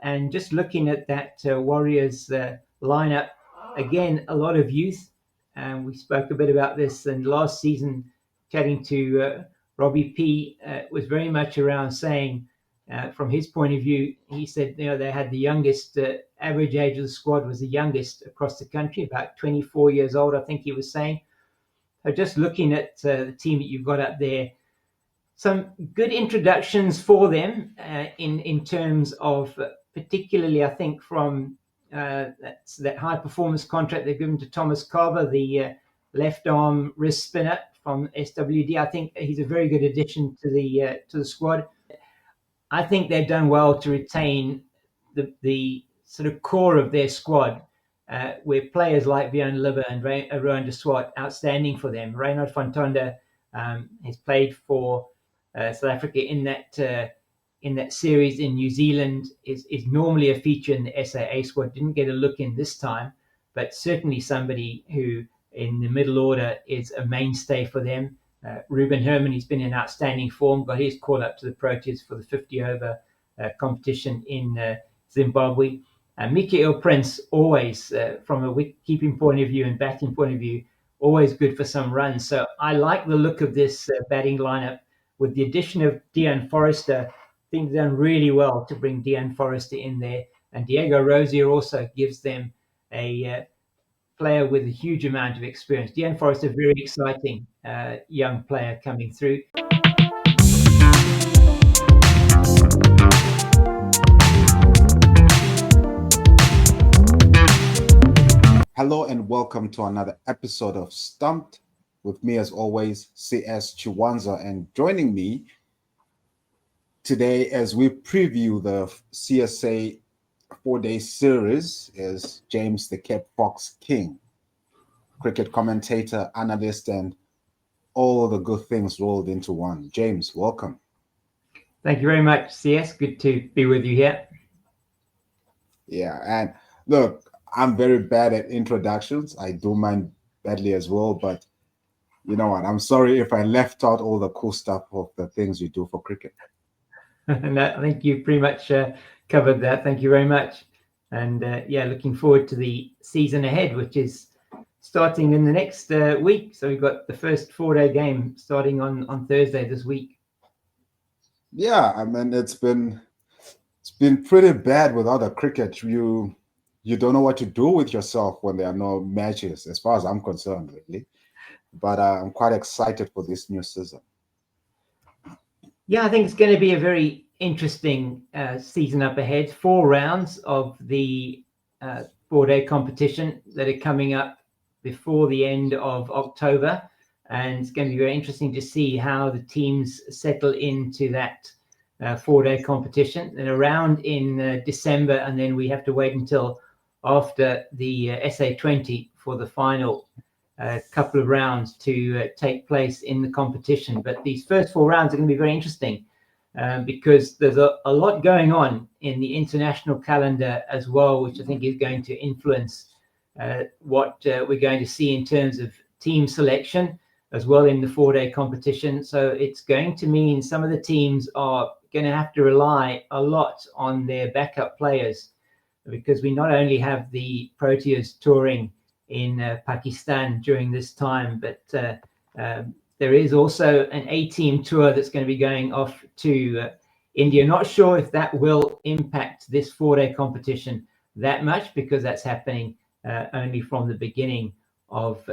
And just looking at that Warriors lineup, again, a lot of youth. And we spoke a bit about this in last season, chatting to Robbie P. Was very much around saying, from his point of view, he said, they had the youngest, average age of the squad was the youngest across the country, about 24 years old, I think he was saying. So just looking at the team that you've got up there, some good introductions for them in terms of particularly, I think, from that high performance contract they've given to Thomas Carver, the left arm wrist spinner from SWD. I think he's a very good addition to the squad. I think they've done well to retain the sort of core of their squad, where players like Björn Libber and Rowan de Swart, outstanding for them. Reinhard van Tonda has played for South Africa in that series in New Zealand, is normally a feature in the SAA squad. Didn't get a look in this time, but certainly somebody who in the middle order is a mainstay for them. Ruben Herman, he's been in outstanding form, got his call up to the Proteas for the 50 over competition in Zimbabwe. Mikael Prince, always from a wicket keeping point of view and batting point of view, always good for some runs. So I like the look of this batting lineup. With the addition of Dean Forrester, I think they've done really well to bring Dean Forrester in there. And Diego Rosier also gives them a player with a huge amount of experience. Dean Forrester, very exciting young player coming through. Hello and welcome to another episode of Stumped. With me, as always, CS Chiwanza, and joining me today as we preview the CSA 4-day series is James the Cape Fox King, cricket commentator, analyst, and all the good things rolled into one. James, welcome. Thank you very much, CS. Good to be with you here. Yeah, and look, I'm very bad at introductions. I do mine badly as well, but you know what? I'm sorry if I left out all the cool stuff of the things you do for cricket. And I think you pretty much covered that. Thank you very much. And looking forward to the season ahead, which is starting in the next week. So we've got the first 4-day game starting on Thursday this week. Yeah, I mean it's been pretty bad with other cricket. You don't know what to do with yourself when there are no matches, as far as I'm concerned, really. But I'm quite excited for this new season. Yeah, I think it's going to be a very interesting season up ahead. 4 rounds of the 4-day competition that are coming up before the end of October. And it's going to be very interesting to see how the teams settle into that 4-day competition. And around in December, and then we have to wait until after the SA20 for the final couple of rounds to take place in the competition. But these first 4 rounds are going to be very interesting because there's a lot going on in the international calendar as well, which I think is going to influence what we're going to see in terms of team selection as well in the 4-day competition. So it's going to mean some of the teams are going to have to rely a lot on their backup players, because we not only have the Proteas touring in Pakistan during this time, but there is also an A-team tour that's going to be going off to India. Not sure if that will impact this 4-day competition that much, because that's happening only from the beginning of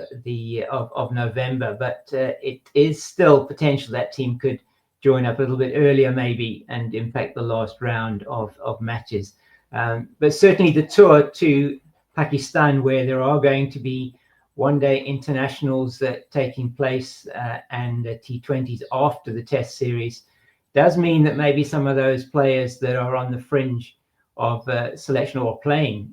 November. But it is still potential that team could join up a little bit earlier maybe and impact the last round of matches. But certainly the tour to Pakistan, where there are going to be 1-day internationals taking place and T20s after the Test series, does mean that maybe some of those players that are on the fringe of selection or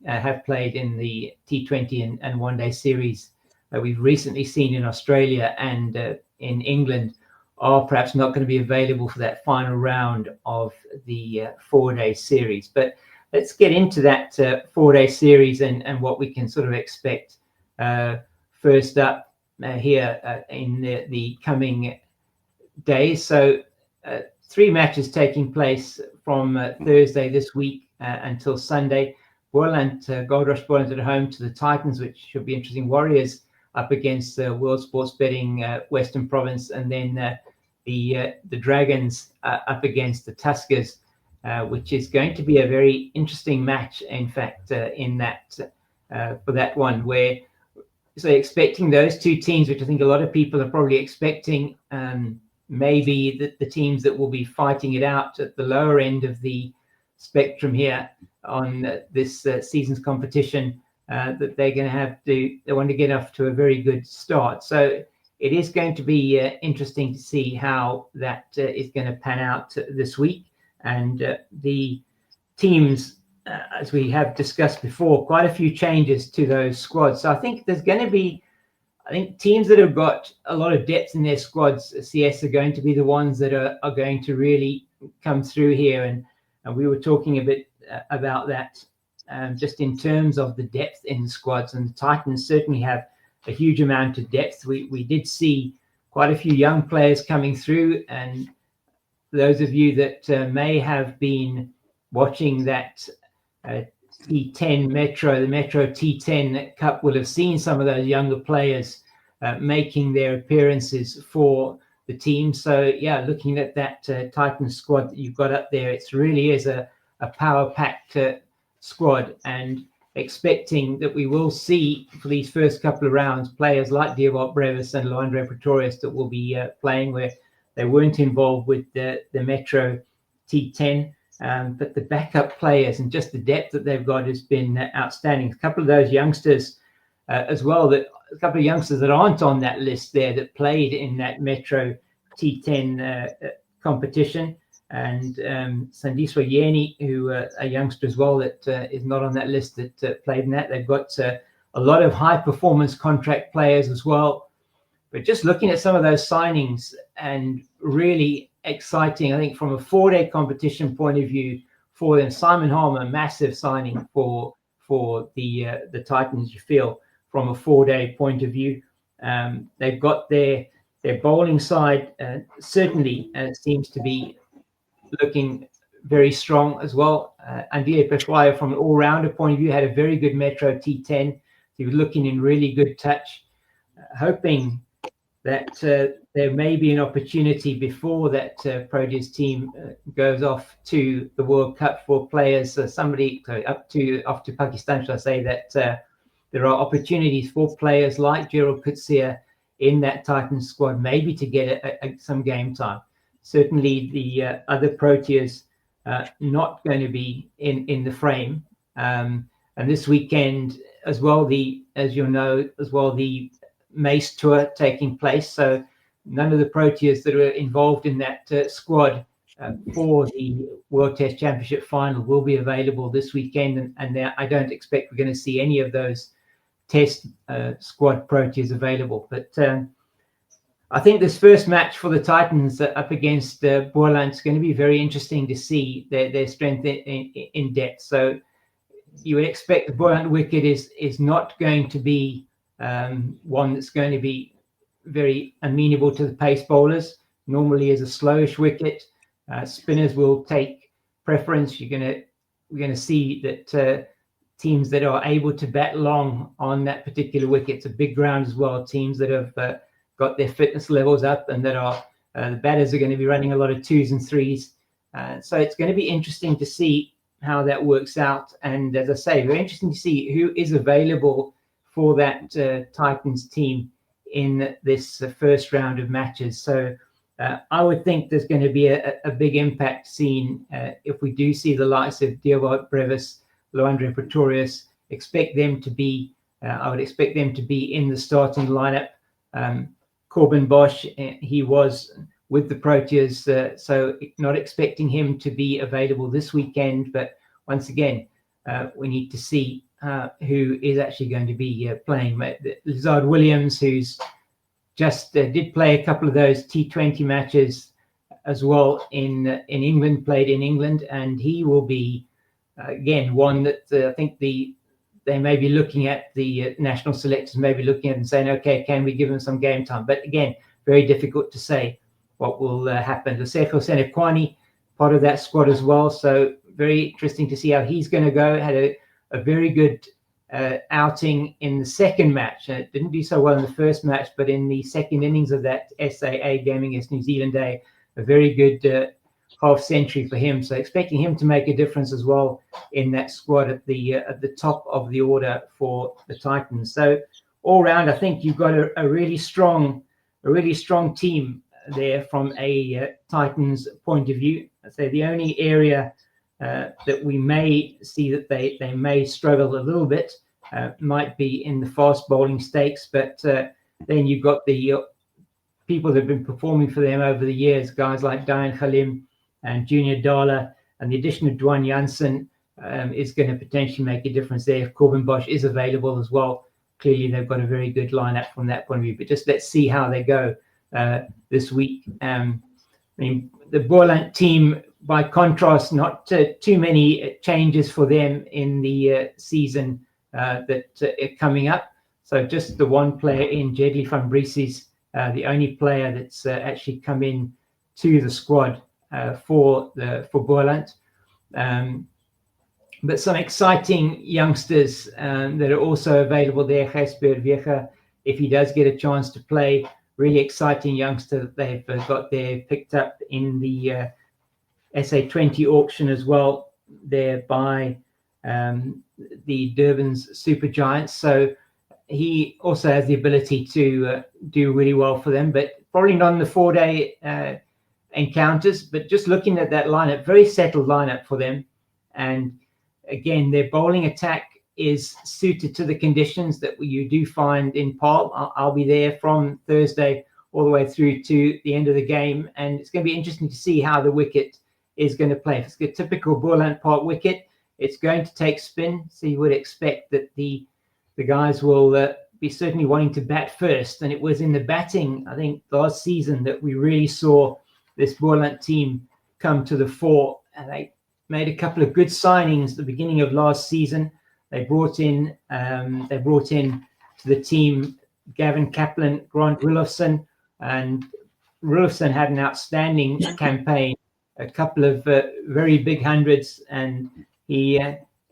have played in the T20 and 1-day series that we've recently seen in Australia and in England are perhaps not going to be available for that final round of the 4-day series. But let's get into that 4-day series and what we can sort of expect first up here in the coming days. So 3 matches taking place from Thursday this week until Sunday. Boland, Gold Rush Boland at home to the Titans, which should be interesting. Warriors up against World Sports Betting Western Province, and then the Dragons up against the Tuskers, which is going to be a very interesting match. In fact, in that for that one, where so expecting those two teams, which I think a lot of people are probably expecting, maybe the teams that will be fighting it out at the lower end of the spectrum here on this season's competition, that they're going to they want to get off to a very good start. So it is going to be interesting to see how that is going to pan out this week. And the teams, as we have discussed before, quite a few changes to those squads. So I think there's going to be, teams that have got a lot of depth in their squads, CS, are going to be the ones that are going to really come through here. And we were talking a bit about that just in terms of the depth in the squads. And the Titans certainly have a huge amount of depth. We did see quite a few young players coming through. And those of you that may have been watching that T10 Metro, the Metro T10 Cup, will have seen some of those younger players making their appearances for the team. So yeah, looking at that Titans squad that you've got up there, it really is a power-packed squad, and expecting that we will see for these first couple of rounds players like Dewald Brevis and Loandre Pretorius that will be playing where they weren't involved with the Metro T10. But the backup players and just the depth that they've got has been outstanding. A couple of those youngsters as well, a couple of youngsters that aren't on that list there that played in that Metro T10 competition. And Sandiswa Yeni, who a youngster as well that is not on that list that played in that. They've got a lot of high performance contract players as well. But just looking at some of those signings, and really exciting, I think, from a 4-day competition point of view for them. Simon Harmer, massive signing for the Titans, you feel, from a 4-day point of view. They've got their bowling side certainly seems to be looking very strong as well. Andile Peshwaya, from an all-rounder point of view, had a very good Metro T10. He was looking in really good touch, hoping that there may be an opportunity before that Proteas team goes off to the World Cup for players. Off to Pakistan, shall I say, that there are opportunities for players like Gerald Coetzee in that Titans squad, maybe to get some game time. Certainly the other Proteas not going to be in the frame. And this weekend as well, as you'll know as well, the Mace Tour taking place. So none of the Proteas that are involved in that squad for the World Test Championship final will be available this weekend. And I don't expect we're going to see any of those Test squad Proteas available. But I think this first match for the Titans up against Boland is going to be very interesting to see their strength in depth. So you would expect the Boland wicket is not going to be one that's going to be very amenable to the pace bowlers. Normally is a slowish wicket. Spinners will take preference. We're going to see that teams that are able to bat long on that particular wicket, it's a big ground as well, teams that have got their fitness levels up and that are the batters are going to be running a lot of 2s and 3s. So it's going to be interesting to see how that works out. And as I say, very interesting to see who is available for that Titans team in this first round of matches. So I would think there's going to be a big impact seen if we do see the likes of Dewald Brevis, Loandre Pretorius. Expect them to be, I would expect them to be in the starting lineup. Corbin Bosch, he was with the Proteas, so not expecting him to be available this weekend. But once again, we need to see who is actually going to be playing. Lizard Williams, who's just did play a couple of those T20 matches as well in England, played in England, and he will be again one that I think they may be looking at, the national selectors may be looking at and saying, okay, can we give him some game time? But again, very difficult to say what will happen. Lesego Senekwani, part of that squad as well. So very interesting to see how he's going to go. Had a very good outing in the second match. Didn't do so well in the first match, but in the second innings of that SAA game against New Zealand Day, a very good half century for him. So expecting him to make a difference as well in that squad at the top of the order for the Titans. So all round, I think you've got a really strong team there from a Titans point of view. I'd say the only area that we may see that they may struggle a little bit might be in the fast bowling stakes, but then you've got the people that have been performing for them over the years, guys like Diane Khalim and Junior Dala, and the addition of Dwan Jansen is going to potentially make a difference there if Corbin Bosch is available as well. Clearly, they've got a very good lineup from that point of view, but just let's see how they go this week. I mean, the Boland team, by contrast, not too many changes for them in the season that are coming up. So just the one player in, Jedley van Briesies, the only player that's actually come in to the squad for Boland. But some exciting youngsters that are also available there. Gijsbert Weger, if he does get a chance to play, really exciting youngster that they've got there, picked up in the SA20 auction as well, there by the Durban's Super Giants. So he also has the ability to do really well for them, but probably not in the 4-day encounters. But just looking at that lineup, very settled lineup for them. And again, their bowling attack is suited to the conditions that you do find in Paarl. I'll be there from Thursday all the way through to the end of the game, and it's going to be interesting to see how the wicket is going to play. If it's a typical Boland Park wicket, it's going to take spin, so you would expect that the guys will be certainly wanting to bat first. And it was in the batting, I think, last season that we really saw this Boland team come to the fore, and they made a couple of good signings at the beginning of last season. They brought in to the team Gavin Kaplan, Grant Rillofson, and Rillofson had an outstanding campaign, a couple of very big hundreds, and he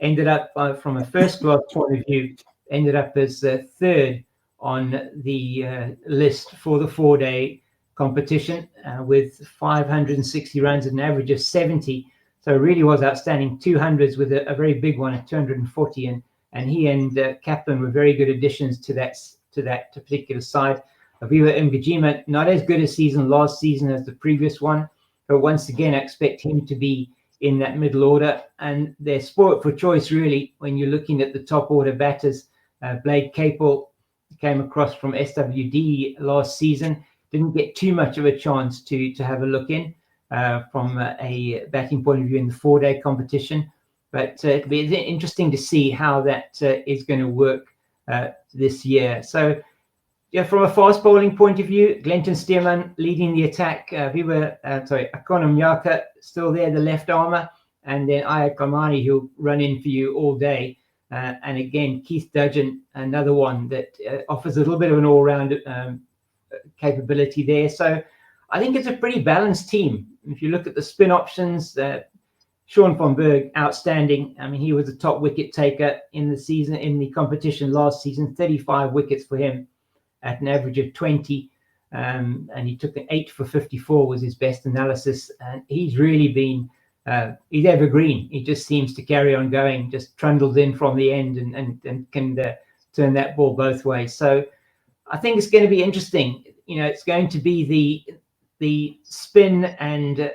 ended up, from a first class point of view, ended up as third on the list for the 4-day competition with 560 runs at an average of 70. So it really was outstanding. 200s with a very big one at 240, and he and Kaplan were very good additions to that particular side. Aviva Mgijima, not as good a season last season as the previous one, but once again, I expect him to be in that middle order. And they're spoilt for choice, really, when you're looking at the top order batters. Blade Capel came across from SWD last season, didn't get too much of a chance to have a look in from a batting point of view in the 4-day competition. But it'll be interesting to see how that is going to work this year. So, from a fast bowling point of view, Glenton Stearman leading the attack. Akona Mnyaka still there, the left armour, and then Aya Kamani, who'll run in for you all day. And again, Keith Dudgeon, another one that offers a little bit of an all-round capability there. So I think it's a pretty balanced team. If you look at the spin options, Sean van Berg, outstanding. I mean, he was the top wicket taker in the competition last season, 35 wickets for him at an average of 20. And he took an 8 for 54 was his best analysis. And he's really been, he's evergreen. He just seems to carry on going, just trundles in from the end and can turn that ball both ways. So I think it's going to be interesting. It's going to be the spin and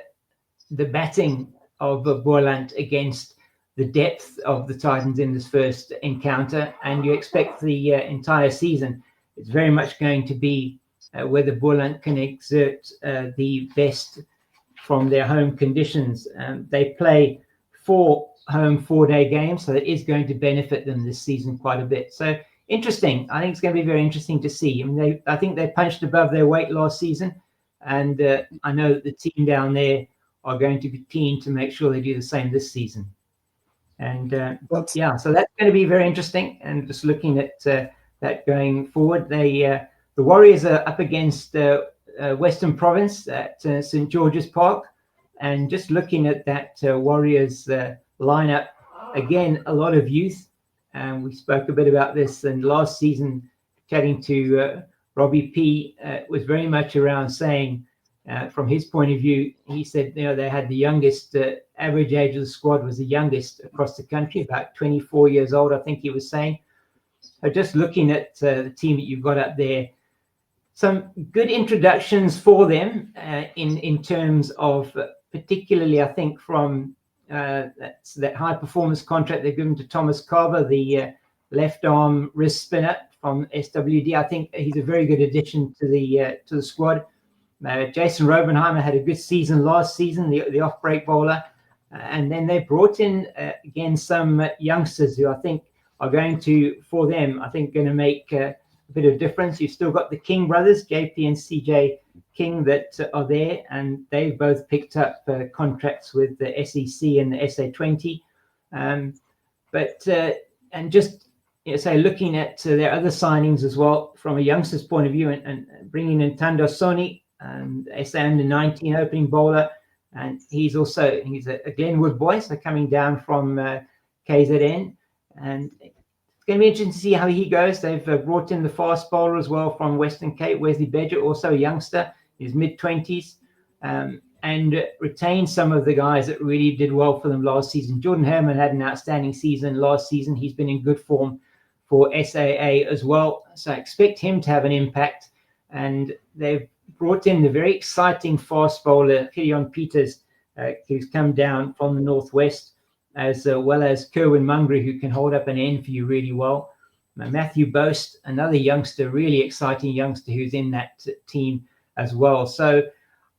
the batting of Boland against the depth of the Titans in this first encounter. And you expect the entire season, it's very much going to be whether Boland can exert the best from their home conditions. They play 4 home 4-day games, so that is going to benefit them this season quite a bit. So interesting. I think it's going to be very interesting to see. I mean, I think they punched above their weight last season, and I know that the team down there are going to be keen to make sure they do the same this season. And so that's going to be very interesting. And just looking at that going forward, the Warriors are up against Western Province at St. George's Park. And just looking at that Warriors lineup, again, a lot of youth. And we spoke a bit about this in last season, chatting to Robbie P. Was very much around saying, from his point of view, he said, they had the youngest, average age of the squad was the youngest across the country, about 24 years old, I think he was saying. So just looking at the team that you've got up there, some good introductions for them in terms of, particularly, I think, from that high performance contract they've given to Thomas Carver, the left arm wrist spinner from SWD. I think he's a very good addition to the squad. Jason Robenheimer had a good season last season, the off-break bowler. And then they brought in, again, some youngsters who I think are going to, for them, I think going to make a bit of difference. You've still got the King brothers, JP and CJ King, that are there. And they've both picked up contracts with the SEC and the SA20. And just say looking at their other signings as well, from a youngster's point of view, and bringing in Tando Soni, and SA under-19 opening bowler, and he's a Glenwood boy, so coming down from KZN, and it's going to be interesting to see how he goes. They've brought in the fast bowler as well from Western Cape, Wesley Badger, also a youngster, his mid-20s, and retained some of the guys that really did well for them last season. Jordan Herman had an outstanding season last season. He's been in good form for SAA as well, so I expect him to have an impact. And they've brought in the very exciting fast bowler, Gideon Peters, who's come down from the Northwest, as well as Kerwin Mungry, who can hold up an end for you really well. Matthew Boast, another youngster, really exciting youngster who's in that team as well. So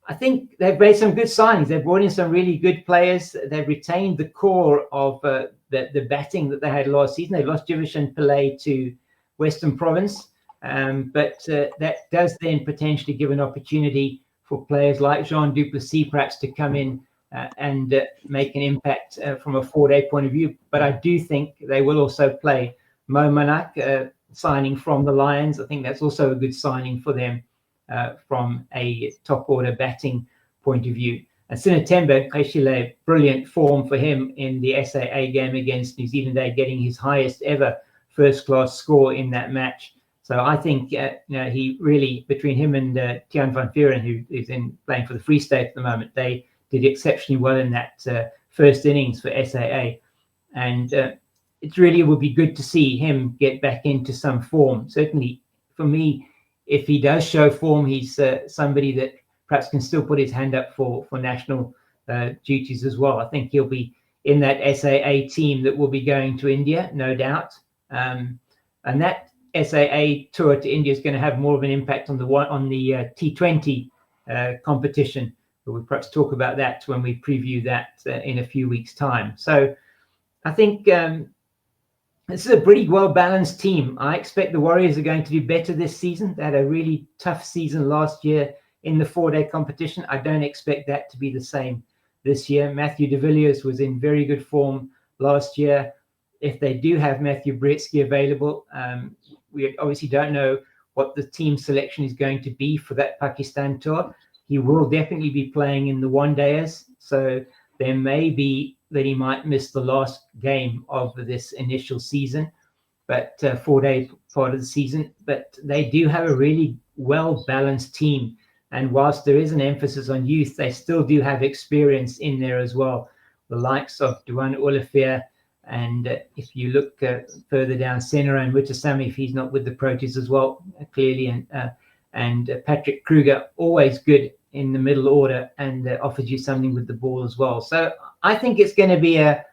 I think they've made some good signings. They've brought in some really good players. They've retained the core of the batting that they had last season. They lost Jivishan Pillay to Western Province. But that does then potentially give an opportunity for players like Jean Duplessis perhaps to come in and make an impact from a 4-day point of view. But I do think they will also play Mo Manak, signing from the Lions. I think that's also a good signing for them from a top order batting point of view. And Sinatemba Keshile, brilliant form for him in the SAA game against New Zealand A, getting his highest ever first-class score in that match. So I think he really, between him and Tian van Vuren, who is playing for the Free State at the moment, they did exceptionally well in that first innings for SAA. And it really would be good to see him get back into some form. Certainly, for me, if he does show form, he's somebody that perhaps can still put his hand up for national duties as well. I think he'll be in that SAA team that will be going to India, no doubt. And that SAA tour to India is going to have more of an impact on the T20 competition. But we'll perhaps talk about that when we preview that in a few weeks' time. So I think this is a pretty well-balanced team. I expect the Warriors are going to do better this season. They had a really tough season last year in the 4-day competition. I don't expect that to be the same this year. Matthew de Villiers was in very good form last year. If they do have Matthew Britsky available, we obviously don't know what the team selection is going to be for that Pakistan tour. He will definitely be playing in the one-dayers, so there may be that he might miss the last game of this initial season, but 4-day part of the season. But they do have a really well-balanced team, and whilst there is an emphasis on youth, they still do have experience in there as well. The likes of Duane Olivier, and if you look further down, Senna and Wittasamy, if he's not with the Proteas as well, clearly, and Patrick Kruger, always good in the middle order and offers you something with the ball as well. So I think it's going to be a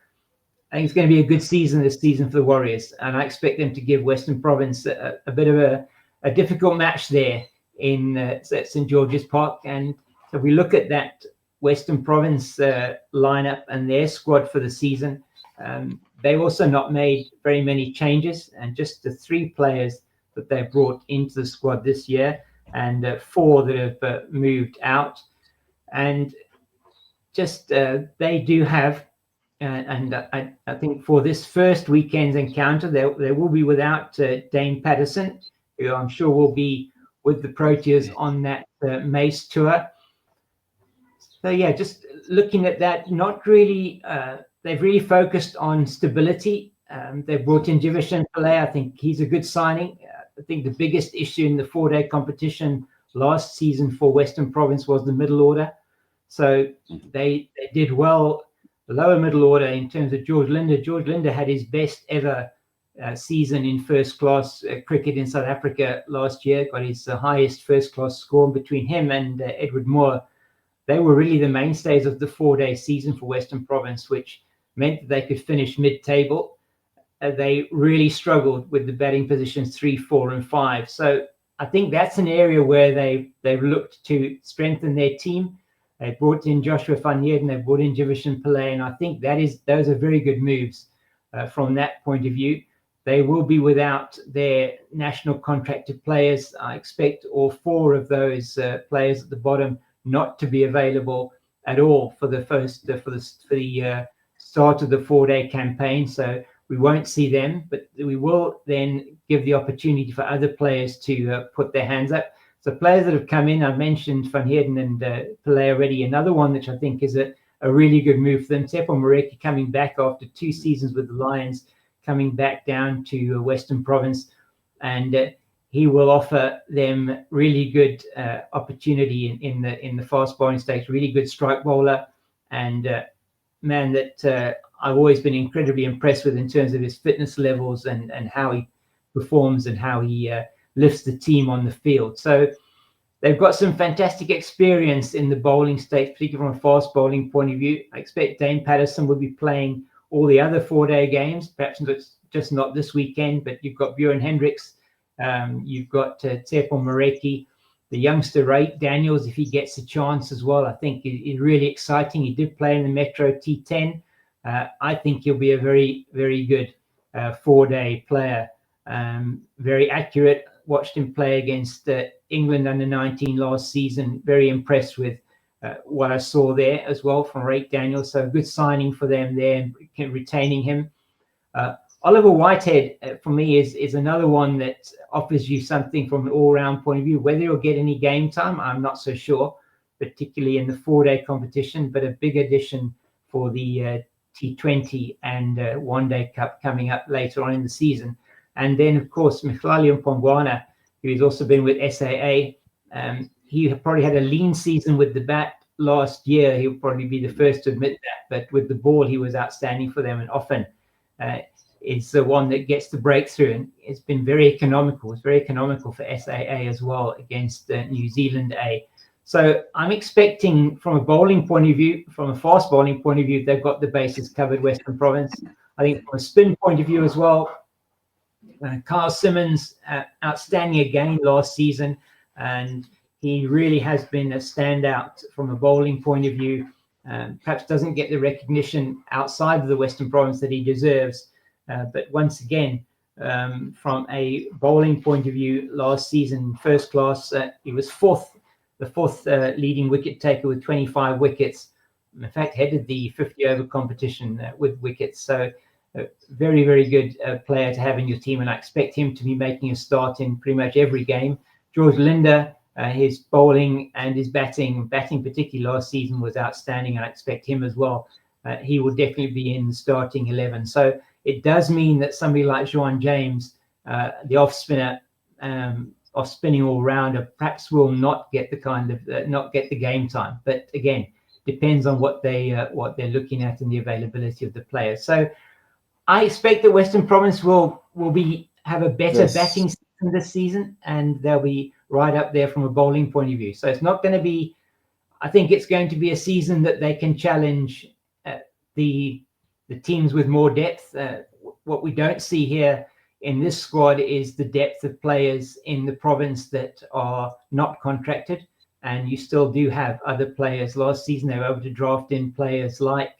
good season this season for the Warriors, and I expect them to give Western Province a bit of a difficult match there in St George's Park. And if we look at that Western Province lineup and their squad for the season, they've also not made very many changes, and just the 3 players that they brought into the squad this year, and 4 that have moved out. And just they do have, and I think for this first weekend's encounter, they will be without Dane Patterson, who I'm sure will be with the Proteas on that Mace tour. So yeah, just looking at that, not really. They've really focused on stability. They've brought in Division Pillay. I think he's a good signing. I think the biggest issue in the 4-day competition last season for Western Province was the middle order. So they did well, the lower middle order in terms of George Linder. George Linder had his best ever season in first class cricket in South Africa last year, got his highest first class score. Between him and Edward Moore, they were really the mainstays of the 4-day season for Western Province, which meant that they could finish mid-table. They really struggled with the batting positions 3, 4, and 5. So I think that's an area where they've looked to strengthen their team. They brought in Joshua van Heerden, they brought in Division Pillay, and I think those are very good moves from that point of view. They will be without their national contracted players. I expect all 4 of those players at the bottom not to be available at all for the start of the 4-day campaign. So we won't see them, but we will then give the opportunity for other players to put their hands up. So players that have come in, I mentioned Van Heerden and Pillay already. Another one which I think is a really good move for them, Tsepo Moreki, coming back after 2 seasons with the Lions, coming back down to Western Province, and he will offer them really good opportunity in the fast bowling stakes. Really good strike bowler, and man that I've always been incredibly impressed with in terms of his fitness levels and how he performs and how he lifts the team on the field. So they've got some fantastic experience in the bowling stakes, particularly from a fast bowling point of view. I expect Dane Patterson will be playing all the other 4-day games, perhaps just not this weekend, but you've got Bjorn Hendricks, you've got Tsepo Moreki, the youngster Ray Daniels, if he gets a chance as well. I think is really exciting. He did play in the Metro T10. I think he'll be a very, very good 4-day player. Very accurate. Watched him play against England under-19 last season. Very impressed with what I saw there as well from Ray Daniels. So a good signing for them there and retaining him. Oliver Whitehead, for me, is another one that offers you something from an all-round point of view. Whether he'll get any game time, I'm not so sure, particularly in the 4-day competition, but a big addition for the T20 and One-Day Cup coming up later on in the season. And then, of course, Mkhitaryan Pongwana, who's also been with SAA. He probably had a lean season with the bat last year. He'll probably be the first to admit that. But with the ball, he was outstanding for them, and often is the one that gets the breakthrough. And it's been very economical. It's very economical for SAA as well against New Zealand A. So I'm expecting, from a bowling point of view, from a fast bowling point of view, they've got the bases covered, Western Province. I think from a spin point of view as well, Carl Simmons, outstanding again last season, and he really has been a standout from a bowling point of view. Perhaps doesn't get the recognition outside of the Western Province that he deserves, but once again, from a bowling point of view, last season, first class, he was the fourth leading wicket taker with 25 wickets. In fact, headed the 50 over competition with wickets. So a very, very good player to have in your team, and I expect him to be making a start in pretty much every game. George Linder, his bowling and his batting particularly last season was outstanding, and I expect him as well. He will definitely be in the starting 11. So it does mean that somebody like Juan James, the off spinner, off spinning all rounder, perhaps will not get the game time. But again, depends on what they're looking at and the availability of the players. So I expect that Western Province will have a better batting season this season, and they'll be right up there from a bowling point of view. So it's not going to be, I think it's going to be a season that they can challenge the teams with more depth. What we don't see here in this squad is the depth of players in the province that are not contracted, and you still do have other players. Last season they were able to draft in players like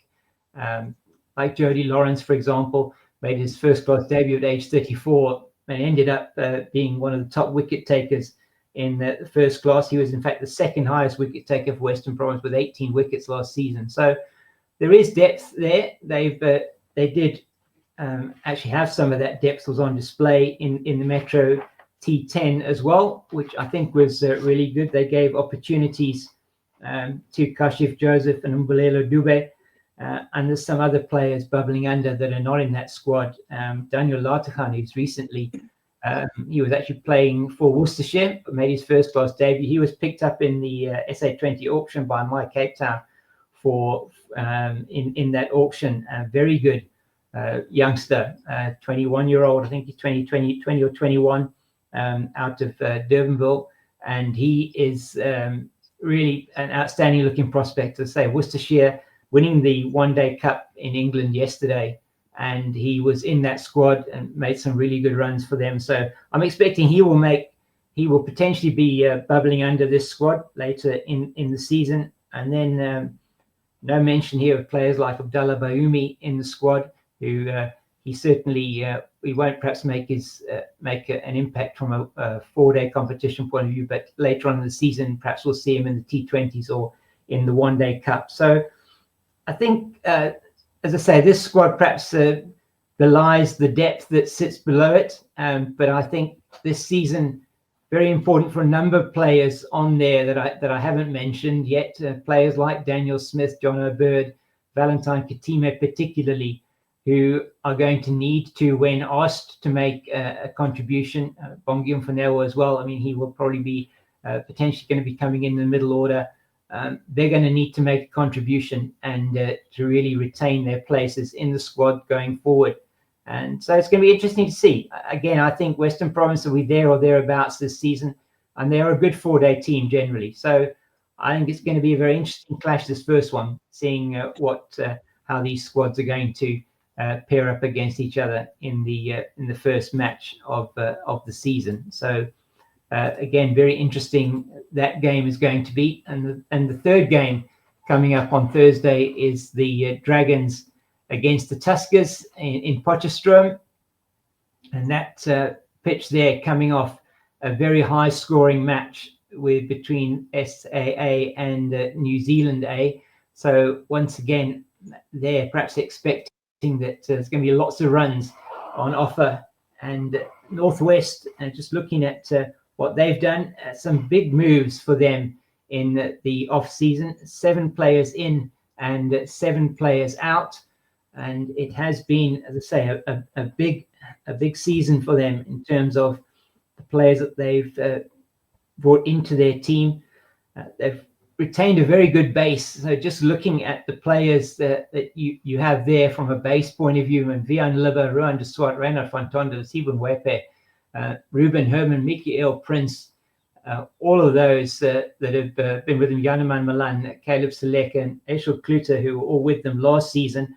Jody Lawrence, for example, made his first class debut at age 34 and ended up being one of the top wicket takers in the first class. He was in fact the second highest wicket taker for Western Province with 18 wickets last season. So there is depth there. They did actually have some of that depth was on display in the Metro T10 as well, which I think was really good. They gave opportunities to Kashif Joseph and Mbulelo Dube. And there's some other players bubbling under that are not in that squad. Daniel Lateghan, who's recently, he was actually playing for Worcestershire, made his first class debut. He was picked up in the SA20 auction by My Cape Town for in that auction. Very good youngster, 21-year-old, I think he's 20 or 21, out of Durbanville. And he is really an outstanding looking prospect. As I say, Worcestershire winning the One-Day Cup in England yesterday, and he was in that squad and made some really good runs for them. So I'm expecting he will potentially be bubbling under this squad later in the season. And then no mention here of players like Abdallah Bayoumi in the squad, who he certainly he won't perhaps make an impact from a 4-day competition point of view, but later on in the season perhaps we'll see him in the T20s or in the One-Day Cup. So I think, as I say, this squad perhaps belies the depth that sits below it. But I think this season, very important for a number of players on there that I haven't mentioned yet. Players like Daniel Smith, John O'Bird, Valentine Katime particularly, who are going to need to, when asked to make a contribution, Bongi Mfanelo as well. I mean, he will probably be potentially going to be coming in the middle order. They're going to need to make a contribution and to really retain their places in the squad going forward. And so it's going to be interesting to see. Again, I think Western Province will be there or thereabouts this season, and they are a good 4-day team generally. So I think it's going to be a very interesting clash, this first one, seeing how these squads are going to pair up against each other in the first match of the season. So again, very interesting that game is going to be. And the third game coming up on Thursday is the Dragons against the Tuskers in Potchefstroom. And that pitch there coming off a very high scoring match between SAA and New Zealand A. So once again, they're perhaps expecting that there's going to be lots of runs on offer. And Northwest, just looking at what they've done, some big moves for them in the off season. 7 players in and 7 players out, and it has been, as I say, a big season for them in terms of the players that they've brought into their team. They've retained a very good base. So just looking at the players that you have there from a base point of view, and Vian Libba, Ruan de Swart, Reynard van Tonder, Sibon Wepe, Ruben Herman, Mikael Prince, all of those that have been with him, Janeman Milan, Caleb Seleka, and Eshel Kluter, who were all with them last season.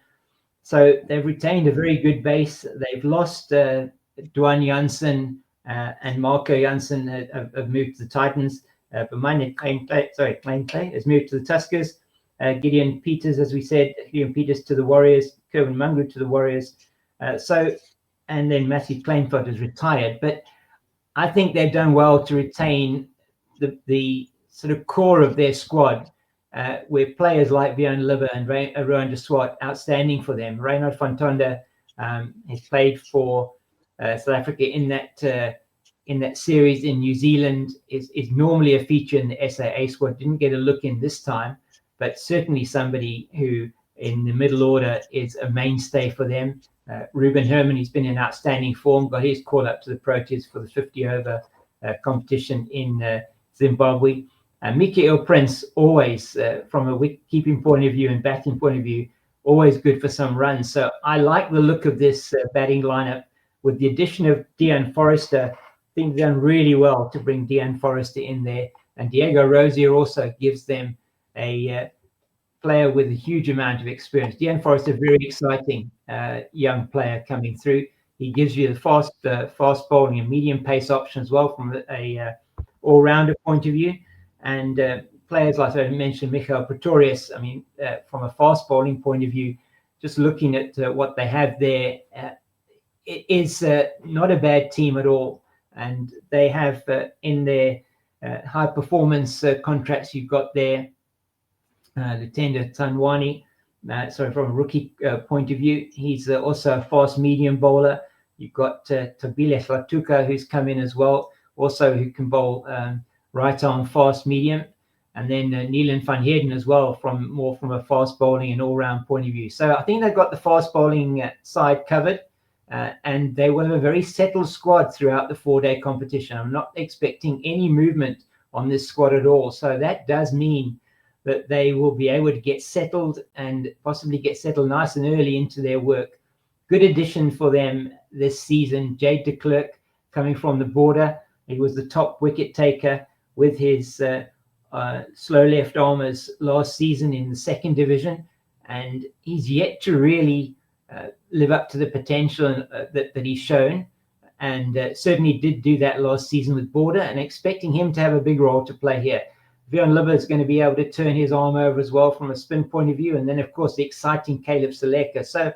So they've retained a very good base. They've lost Dwan Janssen and Marco Janssen have moved to the Titans. Klein Clay has moved to the Tuskers. Gideon Peters, as we said, Gideon Peters to the Warriors, Kerwin Mungu to the Warriors. And then Matthew Kleinfeld has retired. But I think they've done well to retain the sort of core of their squad, where players like Vian Libba and Ruan de Swart, outstanding for them. Reynard van Tonder has played for South Africa in that series in New Zealand, is normally a feature in the SAA squad. Didn't get a look in this time, but certainly somebody who in the middle order is a mainstay for them. Ruben Herman, he's been in outstanding form, got his call up to the Proteas for the 50-over competition in Zimbabwe. Mikael Prince, always from a wicket-keeping point of view and batting point of view, always good for some runs. So I like the look of this batting lineup. With the addition of Dean Forrester, I think they've done really well to bring Dean Forrester in there. And Diego Rosier also gives them a player with a huge amount of experience. Dean Forrester, very exciting young player coming through. He gives you the fast bowling and medium pace option as well from a all-rounder point of view. And players like I mentioned, Michael Pretorius, I mean, from a fast bowling point of view, just looking at what they have there, it is not a bad team at all. And they have in their high performance contracts, you've got there Lutendo Tanwani, from a rookie point of view. He's also a fast medium bowler. You've got Tabile Hlatuka, who's come in as well, also who can bowl right arm fast medium. and then Neelan van Heerden as well, from a fast bowling and all-round point of view. So I think they've got the fast bowling side covered, and they will have a very settled squad throughout the 4-day competition. I'm not expecting any movement on this squad at all. So that does mean that they will be able to get settled and possibly get settled nice and early into their work. Good addition for them this season, Jade de Klerk, coming from the border. He was the top wicket taker with his slow left armers last season in the 2nd division, and he's yet to really live up to the potential that he's shown, and certainly did do that last season with border, and expecting him to have a big role to play here. Vion Libba is going to be able to turn his arm over as well from a spin point of view, and then of course the exciting Caleb Seleka. So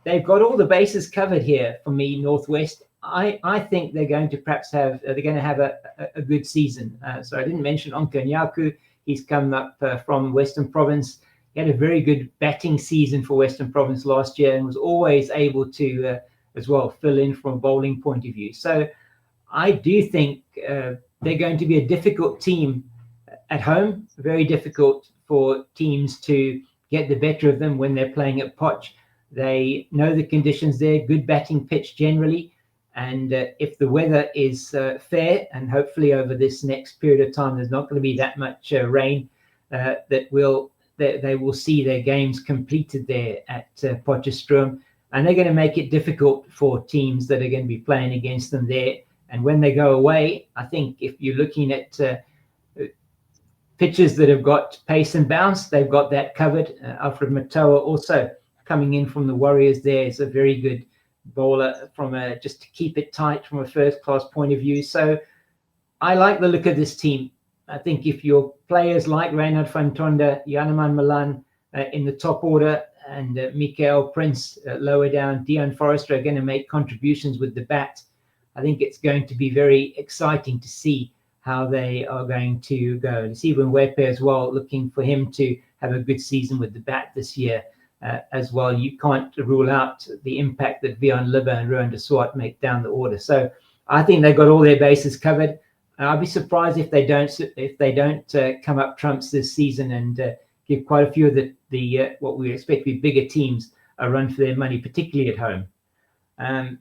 they've got all the bases covered here for me, Northwest. I think they're going to have a good season. So I didn't mention Onka Nyaku. He's come up from Western Province. He had a very good batting season for Western Province last year and was always able to as well fill in from a bowling point of view. So I do think they're going to be a difficult team at home, very difficult for teams to get the better of them when they're playing at Poch. They know the conditions there, good batting pitch generally. And if the weather is fair, and hopefully over this next period of time, there's not going to be that much rain, they will see their games completed there at Potchefstroom. And they're going to make it difficult for teams that are going to be playing against them there. And when they go away, I think if you're looking at pitches that have got pace and bounce, they've got that covered. Alfred Matoa also coming in from the Warriors there is a very good bowler just to keep it tight from a first-class point of view. So I like the look of this team. I think if your players like Reinhard van Tonder, Janeman Malan in the top order, and Mikael Prince lower down, Dion Forrester are going to make contributions with the bat, I think it's going to be very exciting to see how they are going to go. And Stephen Wepe as well, looking for him to have a good season with the bat this year as well. You can't rule out the impact that Vion Libba and Rowan de Swart make down the order. So I think they've got all their bases covered. I'll be surprised if they don't come up trumps this season and give quite a few of the what we expect to be bigger teams a run for their money, particularly at home. And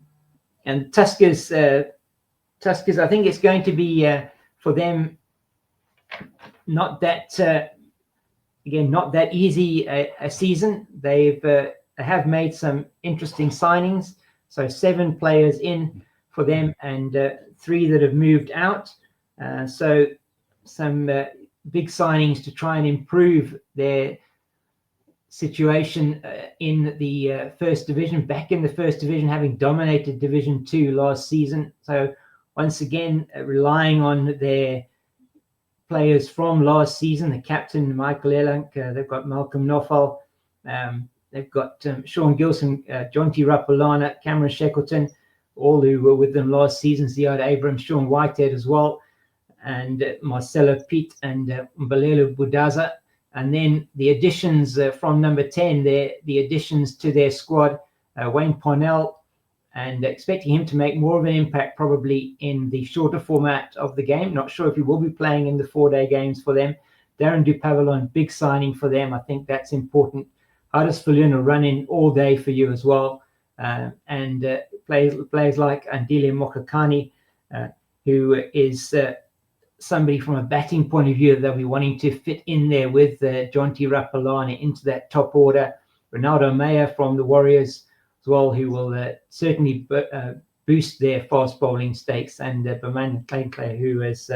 Tuskers, I think it's going to be for them not that easy a season. They have made some interesting signings. So 7 players in for them and 3 that have moved out. So some big signings to try and improve their situation in the first division, back in the first division, having dominated Division 2 last season. So once again, relying on their players from last season, the captain, Michael Elank, they've got Malcolm Nofal, they've got Sean Gilson, Jonty Rapalana, Cameron Shackleton, all who were with them last season, Ziad Abrams, Sean Whitehead as well, and Marcelo Piet and Mbalelo Budaza. And then the additions from number 10, the additions to their squad, Wayne Parnell, and expecting him to make more of an impact probably in the shorter format of the game. Not sure if he will be playing in the 4-day games for them. Darren Dupavillon, big signing for them. I think that's important. Haris Falun will run in all day for you as well. And players like Andile Mokakani, who is somebody from a batting point of view that they'll be wanting to fit in there with Jonty Rapalana into that top order. Ronaldo Meyer from the Warriors as well, who will certainly boost their fast bowling stakes, and Berman Klein, who is